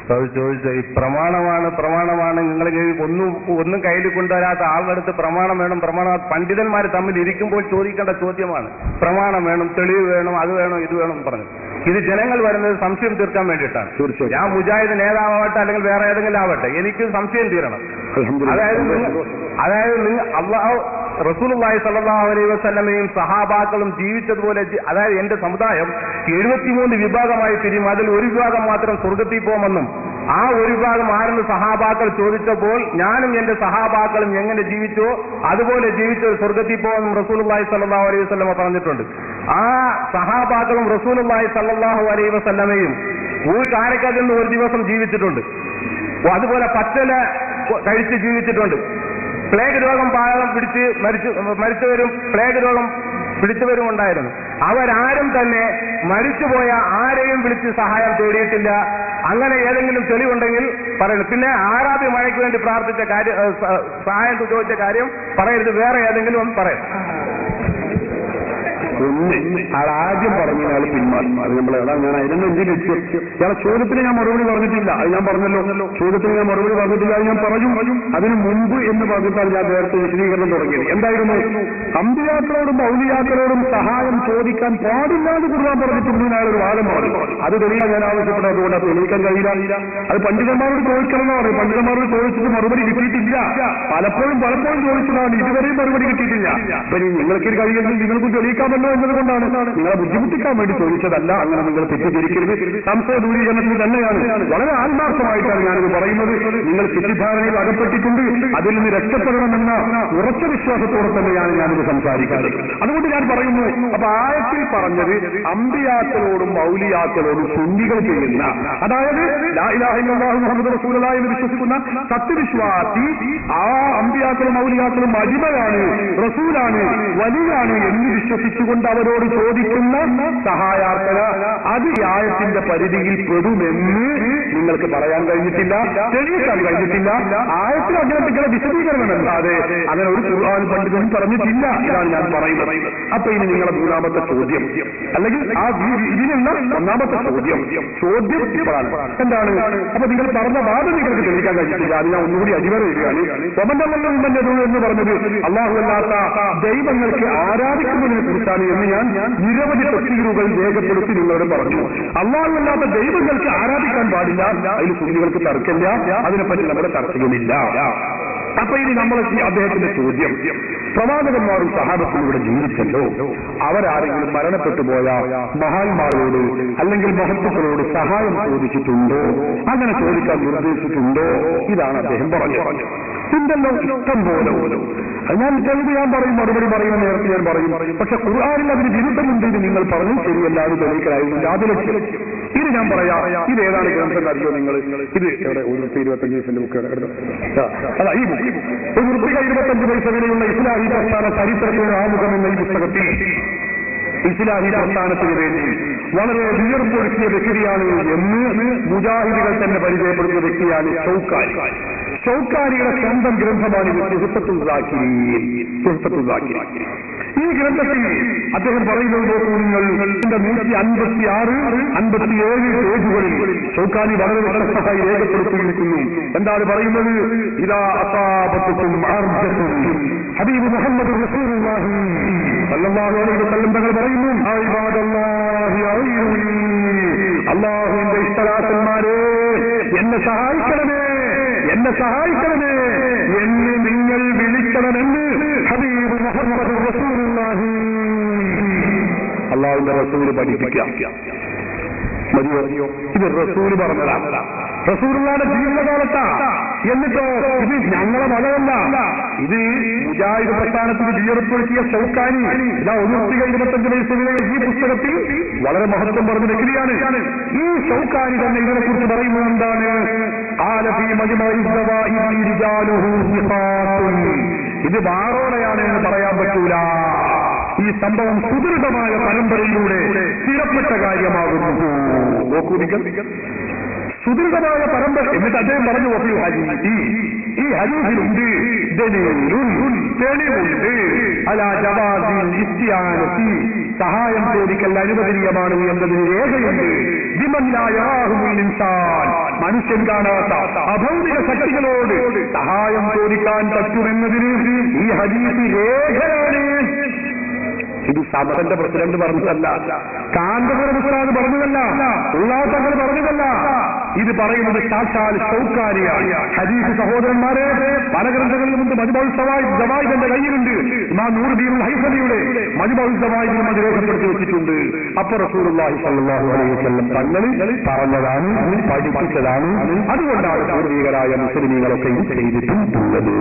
ചോദിച്ച ഈ പ്രമാണമാണ് നിങ്ങൾ ഒന്നും കയ്യിൽ കൊണ്ടുവരാത്ത ആളുടെ പ്രമാണം വേണം. പണ്ഡിതന്മാർ തമ്മിൽ ഇരിക്കുമ്പോൾ ചോദിക്കേണ്ട ചോദ്യമാണ്. പ്രമാണം വേണം, തെളിവ് വേണം, അത് വേണം, ഇത് വേണം പറഞ്ഞു. ഇത് ജനങ്ങൾ വരുന്നത് സംശയം തീർക്കാൻ വേണ്ടിയിട്ടാണ്. ഞാൻ മുജാഹിദ് നേതാവട്ടെ അല്ലെങ്കിൽ വേറെ ഏതെങ്കിലും ആവട്ടെ, എനിക്ക് സംശയം തീരണം. അതായത് അള്ളാഹു റസൂലുള്ളാഹി സ്വല്ലല്ലാഹു അലൈഹി വസല്ലമയും സഹാബാക്കളും ജീവിച്ചതുപോലെ, അതായത് എന്റെ സമുദായം 73 വിഭാഗമായി തിരിയും, അതിൽ ഒരു വിഭാഗം മാത്രം സ്വർഗത്തിൽ പോകുമെന്നും ആ ഒരു വിഭാഗം ആരെന്ന് സഹാബാക്കൾ ചോദിച്ചപ്പോൾ ഞാനും എന്റെ സഹാബാക്കളും എങ്ങനെ ജീവിച്ചോ അതുപോലെ ജീവിച്ച് സ്വർഗത്തിൽ പോകുമെന്നും റസൂലുള്ളാഹി സ്വല്ലല്ലാഹു അലൈഹി വസല്ലമ പറഞ്ഞിട്ടുണ്ട്. ആ സഹാബാക്കളും റസൂലുള്ളാഹി സ്വല്ലല്ലാഹു അലൈഹി വസല്ലമയും കാരക്കൽ നിന്ന് ഒരു ദിവസം ജീവിച്ചിട്ടുണ്ട്. അതുപോലെ പച്ചല കഴിച്ച് ജീവിച്ചിട്ടുണ്ട്. പ്ലേഗ് രോഗം പിടിച്ച് മരിച്ചവരും പ്ലേഗ് രോഗം പിടിച്ചവരും ഉണ്ടായിരുന്നു. അവരാരും തന്നെ മരിച്ചുപോയ ആരെയും വിളിച്ച് സഹായം തേടിയിട്ടില്ല. അങ്ങനെ ഏതെങ്കിലും തെളിവുണ്ടെങ്കിൽ പറയണം. പിന്നെ ആറാബി മഴയ്ക്ക് വേണ്ടി പ്രാർത്ഥിച്ച കാര്യം, സഹായം ചോദിച്ച കാര്യം പറയരുത്, വേറെ ഏതെങ്കിലും ഒന്ന് പറയണം. ആദ്യം പറഞ്ഞു അയാൾ പിന്മാറി. അത് നമ്മൾ അതാണ് ഞാൻ അതിനൊന്നും എന്തിനു ഇയാളെ ചോദ്യത്തിന് ഞാൻ മറുപടി പറഞ്ഞിട്ടില്ല. അത് ഞാൻ പറഞ്ഞല്ലോ, ചോദ്യത്തിന് ഞാൻ മറുപടി പറഞ്ഞിട്ടില്ല. അത് ഞാൻ പറഞ്ഞു. അതിന് മുമ്പ് എന്ന് പറഞ്ഞിട്ടാണ് ഞാൻ നേരത്തെ വിശദീകരണം തുടങ്ങിയത്. എന്തായിരുന്നു? അമ്പിയാക്കളോടും ഔലിയാക്കളോടും സഹായം ചോദിക്കാൻ പാടില്ലാതെ ഖുർആൻ പറഞ്ഞിട്ടുണ്ട്. ഒരു വാദം പറഞ്ഞു. അത് തെളിയാൻ ഞാൻ ആവശ്യപ്പെട്ടത്. അതുകൊണ്ട് അത് തെളിയിക്കാൻ കഴിയില്ല. അത് പണ്ഡിതന്മാരോട് ചോദിക്കണമെന്ന് പറയും. പണ്ഡിതന്മാരോട് ചോദിച്ചിട്ട് മറുപടി കിട്ടിയിട്ടില്ല. പലപ്പോഴും ചോദിച്ചതാണ്, ഇതുവരെയും മറുപടി കിട്ടിയിട്ടില്ല. അപ്പൊ നിങ്ങൾക്ക് കഴിയുമെങ്കിൽ നിങ്ങൾക്കും തെളിയിക്കാമല്ലോ എന്നതുകൊണ്ടാണ്, നിങ്ങളെ ബുദ്ധിമുട്ടിക്കാൻ വേണ്ടി ചോദിച്ചതല്ല. അങ്ങനെ നിങ്ങൾ തെറ്റിദ്ധരിക്കരുത്. സംശയ ദൂരീകരണത്തിന് തന്നെയാണ്. വളരെ ആത്മാർത്ഥമായിട്ടാണ് ഞാനിത് പറയുന്നത്. നിങ്ങൾ തെറ്റിദ്ധാരണയിൽ അകപ്പെട്ടിട്ടുണ്ട്, അതിൽ നിന്ന് രക്ഷപ്പെടണമെന്ന ഉറച്ച വിശ്വാസത്തോടെ തന്നെയാണ് ഞാനിത് സംസാരിക്കുന്നത്. അതുകൊണ്ട് ഞാൻ പറയുന്നു, അപ്പൊ ആയത്തിൽ പറഞ്ഞത് അമ്പിയാക്കളോടും ഔലിയാക്കളോടും സുന്നികൾ ചെയ്യുന്ന, അതായത് ലാ ഇലാഹ ഇല്ലല്ലാഹു മുഹമ്മദ് റസൂലുള്ളാഹി എന്ന് വിശ്വസിക്കുന്ന സത്യവിശ്വാസി ആ അമ്പിയാക്കളും ഔലിയാക്കളും അടിമയാണ്, റസൂലാണ്, വലിയാണ് എന്ന് വിശ്വസിച്ചുകൊണ്ട് അവരോട് ചോദിക്കുന്ന സഹായാർത്ഥന അത് ഈ ആയത്തിന്റെ പരിധിയിൽ പെടുമെന്ന് നിങ്ങൾക്ക് പറയാൻ കഴിഞ്ഞിട്ടില്ല, തെളിയിക്കാൻ കഴിഞ്ഞിട്ടില്ല. ആയത്തിൽ അങ്ങനെ വിശദീകരണം അല്ലാതെ അങ്ങനെ ഒരു ഖുർആൻ പണ്ഡിതൻ പറഞ്ഞിട്ടില്ല. ഇതാണ് ഞാൻ പറയുന്നത്. അപ്പൊ ഇനി നിങ്ങളുടെ മൂന്നാമത്തെ ചോദ്യം, അല്ലെങ്കിൽ ആ ഇതിനുള്ള ഒന്നാമത്തെ ചോദ്യം എന്താണ്? അപ്പൊ നിങ്ങൾ പറഞ്ഞ വാദം നിങ്ങൾക്ക് തെളിയിക്കാൻ കഴിഞ്ഞിട്ടില്ല. അത് ഞാൻ ഒന്നുകൂടി അടിവരയിടുകയാണ്. എന്ന് പറഞ്ഞത് അല്ലാഹു അല്ലാത്ത ദൈവങ്ങൾക്ക് ആരാധിക്കുന്നതിനെ കുറിച്ചാണ് എന്ന് ഞാൻ നിരവധി തഫ്സീറുകൾ രേഖപ്പെടുത്തി നിങ്ങളോട് പറഞ്ഞു. അല്ലാഹു അല്ലാത്ത ദൈവങ്ങൾക്ക് ആരാധിക്കാൻ പാടില്ല, അതിൽ സുന്നികൾക്ക് തർക്കമില്ല, അതിനെപ്പറ്റി നമ്മുടെ ചർച്ചയുമില്ല. അപ്പൊ ഇനി നമ്മൾ അദ്ദേഹത്തിന്റെ ചോദ്യം, പ്രവാചകന്മാരും സഹാബത്തും ഇവിടെ ജീവിച്ചല്ലോ, അവരാരെങ്കിലും മരണപ്പെട്ടു പോയ മഹാന്മാരോട് അല്ലെങ്കിൽ മഹത്തുക്കളോട് സഹായം ചോദിച്ചിട്ടുണ്ടോ, അങ്ങനെ ചോദിക്കാൻ നിർദ്ദേശിച്ചിട്ടുണ്ടോ? ഇതാണ് അദ്ദേഹം പറഞ്ഞത്. ഉണ്ടല്ലോ, ഇഷ്ടം പോലെ. ഞാൻ തെളിവ് ഞാൻ പറയും, മറുപടി പറയുന്ന നേരത്തെ ഞാൻ പറയും. പക്ഷെ ഖുർആനിൽ അതിന് വിരുദ്ധമുണ്ട് എന്ന് നിങ്ങൾ പറഞ്ഞു, ശരിയല്ല, അത് തെളിയിക്കലായിരുന്നു ആദ്യ ലക്ഷ്യം. ഇത് ഞാൻ പറയാം. ഇത് ഏതാണ് ഗ്രന്ഥം അറിയോ നിങ്ങൾ? ഇത് എവിടെ? 25 ബുക്ക് അല്ല, ഈ ബുക്ക് 25 പൈസ വിലയുള്ള ഇസ്ലാഹി പ്രസ്ഥാന ചരിത്രത്തിന്റെ ആമുഖം എന്ന ഈ പുസ്തകത്തിൽ ഇസ്ലാഹി പ്രസ്ഥാനത്തിന് വേണ്ടി വളരെ വിയർപ്പൊഴുക്കിയ വ്യക്തിയാണ് എന്ന് മുജാഹിദുകൾ തന്നെ പരിചയപ്പെടുന്ന വ്യക്തിയാണ് ഷൗക്കാനിയുടെ സ്വന്തം ഗ്രന്ഥമാണ് സുഹൃത്തുൽ സാക്കിരീൻ. ഈ ഗ്രന്ഥത്തിൽ അദ്ദേഹം പറയുന്നത് നോക്കൂ നിങ്ങൾ, 156, 57 പേജുകളിൽ ഷൗക്കാനി വളരെ വ്യത്യസ്തമായി രേഖപ്പെടുത്തിയിരിക്കുന്നു. എന്താണ് പറയുന്നത്? ഇദാ അസാബത്തുക്കും അർജത്തും ഹബീബ് മുഹമ്മദ് റസൂലുള്ളാഹി സല്ലല്ലാഹു അലൈഹി വസല്ലം തങ്ങൾ പറയുന്നു, അല്ലാഹുവിന്റെ ഇഷ്ടദാസന്മാരെ, എന്നെ സഹായിക്കണമേ എന്ന് നിങ്ങൾ വിളിക്കണമെന്ന് ഹബീബ് മുഹമ്മദ് റസൂലുള്ളാഹി അല്ലാഹുവിന്റെ റസൂല് പഠിപ്പിക്കാം. മതിയോ? ഇത് റസൂല് പറഞ്ഞതാണ്, റസൂലുള്ളാഹിയുടെ ജീവിതകാലത്താ. എന്നിട്ടോ ഇത് ഞങ്ങളെ മതമല്ല, ഇത് മുജാഹിദ് പ്രസ്ഥാനത്തിന് വിയർപ്പെടുത്തിയ ഷൗക്കാനി ഇതാ 125 വയസ്സിലെ ഈ പുസ്തകത്തിൽ വളരെ മഹത്വം പറഞ്ഞ വ്യക്തിയാണ്. ഈ ഷൗക്കാനി തന്നെ ഇതിനെക്കുറിച്ച് പറയുന്നത് എന്താണ്? ഇത് വാറോടെയാണ് എന്ന് പറയാൻ പറ്റൂല. ഈ സംഭവം സുദൃഢമായ പരമ്പരയിലൂടെ സ്ഥിരപ്പെട്ട കാര്യമാകുന്നു. നോക്കൂ നിങ്ങൾ, സുദൃഢമായ പരമ്പര. എന്നിട്ട് അദ്ദേഹം പറഞ്ഞു, ഈ ഹദീസിലുണ്ട് തെളിവുണ്ട് അലാ ജവാസിൽ ഇസ്തിആനത്തി, സഹായം ചോദിക്കൽ അനുവദനീയമാണ് എന്നതിന് രേഖയുണ്ട്. ദൃശ്യം കാണാത്ത അഭൗതിക ശക്തികളോട് സഹായം ചോദിക്കാൻ പറ്റുമെന്നതിന് ഈ ഹദീസ് രേഖയാണ്. ഇത് സഭന്റെ പ്രസിഡന്റ് പറഞ്ഞതല്ല, കാന്തപുരം ഉസ്താദ് പറഞ്ഞതല്ല, ഉള്ളാത്തങ്ങൾ പറഞ്ഞതല്ല. ഇത് പറയുന്നത് സാക്ഷാൽ ഷൗക്കാനിയാണ്. ഹദീസ് സഹോദരന്മാരെ, പല ഗ്രന്ഥങ്ങളിലുമുണ്ട്. മജ്മുഉൽ സവായിദ് എന്റെ കയ്യിലുണ്ട്. ഇമാം നൂറുദ്ദീൻ ഹൈസമിയുടെ മജ്മുഉൽ സവായിദിലും അത് രേഖപ്പെടുത്തി വെച്ചിട്ടുണ്ട്. അപ്പോൾ റസൂലുള്ളാഹി സ്വല്ലല്ലാഹു അലൈഹി വസല്ലം തങ്ങൾ പറഞ്ഞതാണ്, പഠിപ്പിച്ചതാണ്. അതുകൊണ്ടാണ് പൂർവികരായ മുസ്ലിമീങ്ങളൊക്കെ ഇത് ചെയ്തിട്ടുള്ളത്.